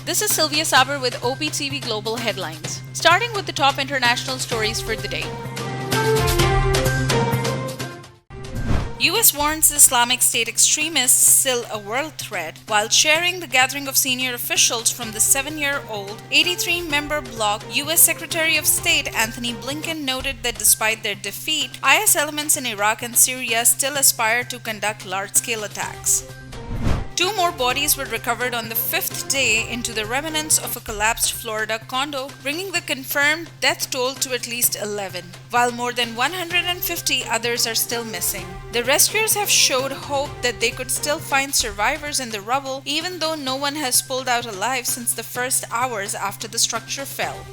This is Sylvia Saber with Optv Global Headlines. Starting with the top international stories for the day. US warns Islamic State extremists still a world threat, while chairing the gathering of senior officials from the 7-year-old 83-member bloc. US Secretary of State Anthony Blinken noted that despite their defeat, IS elements in Iraq and Syria still aspire to conduct large-scale attacks. 2 more bodies were recovered on the 5th day into the remnants of a collapsed Florida condo, bringing the confirmed death toll to at least 11, while more than 150 others are still missing. The rescuers have showed hope that they could still find survivors in the rubble, even though no one has pulled out alive since the first hours after the structure fell.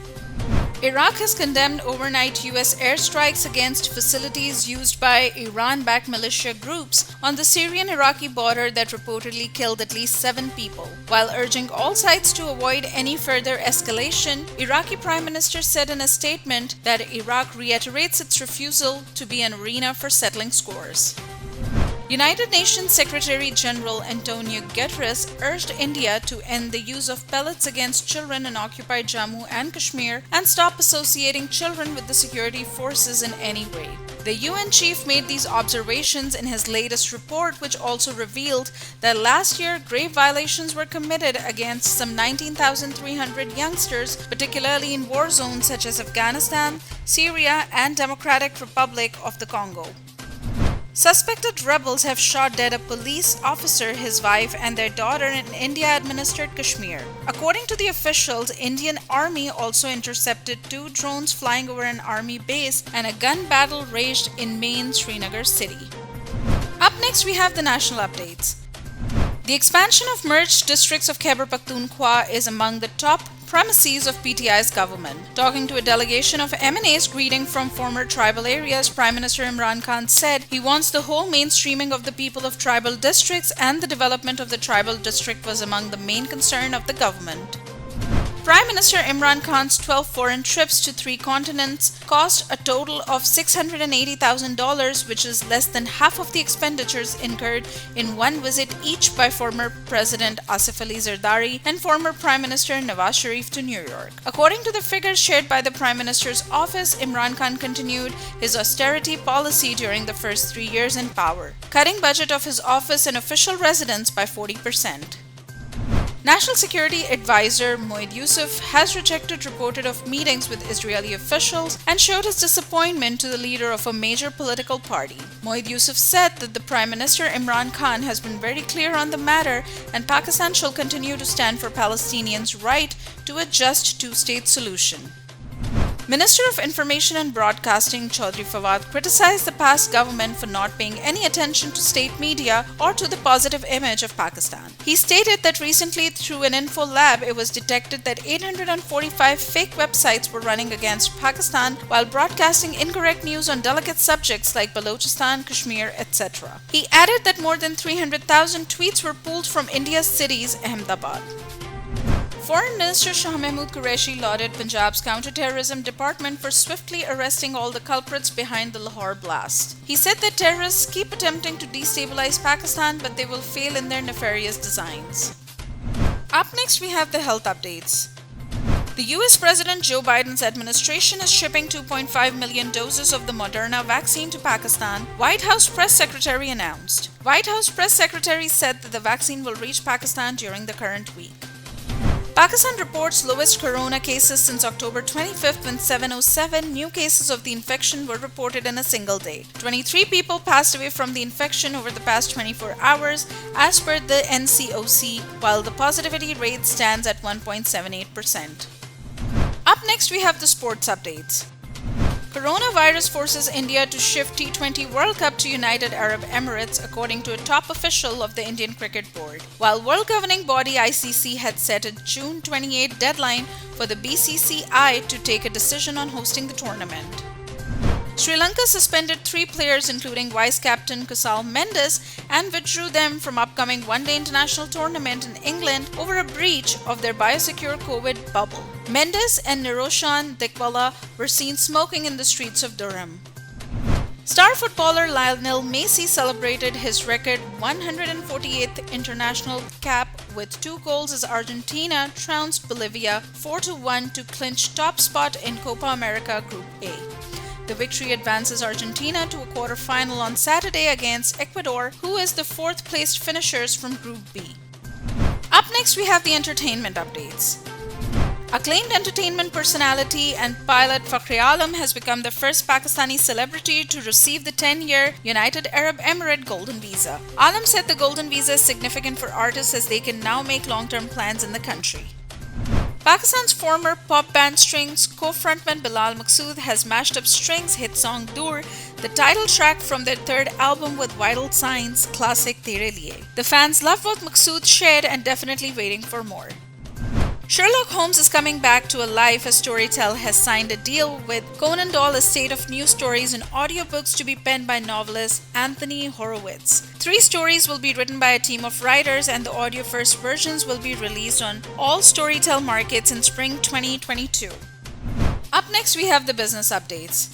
Iraq has condemned overnight US airstrikes against facilities used by Iran-backed militia groups on the Syrian-Iraqi border that reportedly killed at least 7 people. While urging all sides to avoid any further escalation, Iraqi Prime Minister said in a statement that Iraq reiterates its refusal to be an arena for settling scores. United Nations Secretary General Antonio Guterres urged India to end the use of pellets against children in occupied Jammu and Kashmir and stop associating children with the security forces in any way. The UN chief made these observations in his latest report, which also revealed that last year grave violations were committed against some 19,300 youngsters, particularly in war zones such as Afghanistan, Syria, and Democratic Republic of the Congo. Suspected rebels have shot dead a police officer, his wife, and their daughter in India-administered Kashmir. According to the officials, Indian Army also intercepted 2 drones flying over an army base, and a gun battle raged in main Srinagar city. Up next, we have the national updates. The expansion of merged districts of Khyber Pakhtunkhwa is among the top premises of PTI's government. Talking to a delegation of MNAs greeting from former tribal areas, Prime Minister Imran Khan said he wants the whole mainstreaming of the people of tribal districts, and the development of the tribal district was among the main concern of the government. Prime Minister Imran Khan's 12 foreign trips to 3 continents cost a total of $680,000, which is less than half of the expenditures incurred in one visit each by former President Asif Ali Zardari and former Prime Minister Nawaz Sharif to New York. According to the figures shared by the Prime Minister's office, Imran Khan continued his austerity policy during the first 3 years in power, cutting budget of his office and official residence by 40%. National Security Advisor Moeed Yusuf has rejected reported of meetings with Israeli officials and showed his disappointment to the leader of a major political party. Moeed Yusuf said that the Prime Minister Imran Khan has been very clear on the matter, and Pakistan shall continue to stand for Palestinians' right to a just 2-state solution. Minister of Information and Broadcasting Chaudhry Fawad criticized the past government for not paying any attention to state media or to the positive image of Pakistan. He stated that recently through an info lab it was detected that 845 fake websites were running against Pakistan while broadcasting incorrect news on delicate subjects like Balochistan, Kashmir, etc. He added that more than 300,000 tweets were pulled from India's cities Ahmedabad. Foreign Minister Shah Mahmood Qureshi lauded Punjab's counter-terrorism department for swiftly arresting all the culprits behind the Lahore blast. He said that terrorists keep attempting to destabilize Pakistan, but they will fail in their nefarious designs. Up next, we have the health updates. The US President Joe Biden's administration is shipping 2.5 million doses of the Moderna vaccine to Pakistan, White House press secretary announced. White House press secretary said that the vaccine will reach Pakistan during the current week. Pakistan reports lowest corona cases since October 25th, when 707 new cases of the infection were reported in a single day. 23 people passed away from the infection over the past 24 hours as per the NCOC, while the positivity rate stands at 1.78%. Up next, we have the sports updates. Coronavirus forces India to shift T20 World Cup to United Arab Emirates, according to a top official of the Indian Cricket Board. While world governing body ICC had set a June 28 deadline for the BCCI to take a decision on hosting the tournament. Sri Lanka suspended 3 players including vice-captain Kusal Mendes and withdrew them from upcoming one-day international tournament in England over a breach of their biosecure COVID bubble. Mendes and Niroshan Dikwala were seen smoking in the streets of Durham. Star footballer Lionel Messi celebrated his record 148th international cap with 2 goals as Argentina trounced Bolivia 4-1 to clinch top spot in Copa America Group A. The victory advances Argentina to a quarter-final on Saturday against Ecuador, who is the fourth-placed finishers from Group B. Up next, we have the entertainment updates. Acclaimed entertainment personality and pilot Fakhri Alam has become the first Pakistani celebrity to receive the 10-year United Arab Emirate Golden Visa. Alam said the Golden Visa is significant for artists as they can now make long-term plans in the country. Pakistan's former pop band Strings co-frontman Bilal Maqsood has mashed up Strings' hit song Dur, the title track from their third album with Vital Signs classic Tere Liye. The fans love what Maqsood shared and definitely waiting for more. Sherlock Holmes is coming back to life as Storytel has signed a deal with Conan Doyle Estate of New Stories and audiobooks to be penned by novelist Anthony Horowitz. 3 stories will be written by a team of writers and the audio-first versions will be released on all Storytel markets in spring 2022. Up next, we have the business updates.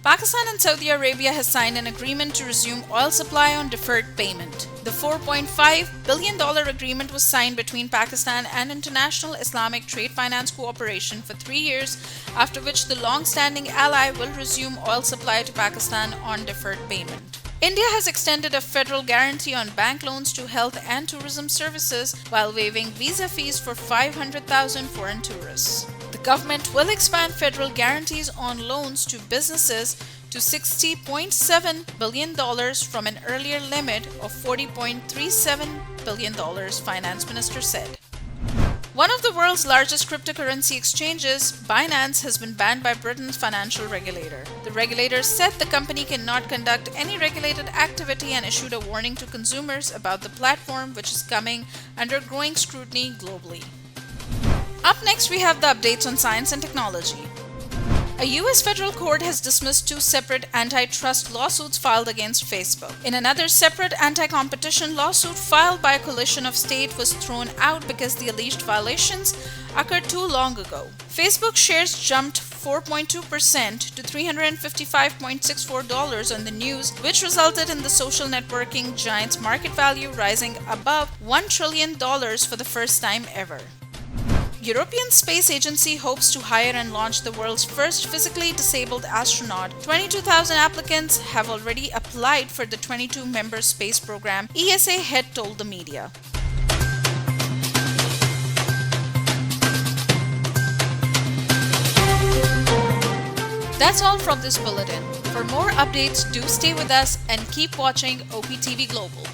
Pakistan and Saudi Arabia has signed an agreement to resume oil supply on deferred payment. The $4.5 billion agreement was signed between Pakistan and International Islamic Trade Finance Cooperation for 3 years, after which the long-standing ally will resume oil supply to Pakistan on deferred payment. India has extended a federal guarantee on bank loans to health and tourism services while waiving visa fees for 500,000 foreign tourists. The government will expand federal guarantees on loans to businesses to $60.7 billion from an earlier limit of $40.37 billion, Finance Minister said. One of the world's largest cryptocurrency exchanges, Binance, has been banned by Britain's financial regulator. The regulator said the company cannot conduct any regulated activity and issued a warning to consumers about the platform, which is coming under growing scrutiny globally. Up next, we have the updates on science and technology. A U.S. federal court has dismissed 2 separate antitrust lawsuits filed against Facebook. In another separate anti-competition lawsuit filed by a coalition of states was thrown out because the alleged violations occurred too long ago. Facebook shares jumped 4.2% to $355.64 on the news, which resulted in the social networking giant's market value rising above $1 trillion for the first time ever. European Space Agency hopes to hire and launch the world's first physically disabled astronaut. 22,000 applicants have already applied for the 22-member space program, ESA head told the media. That's all from this bulletin. For more updates, do stay with us and keep watching Optv Global.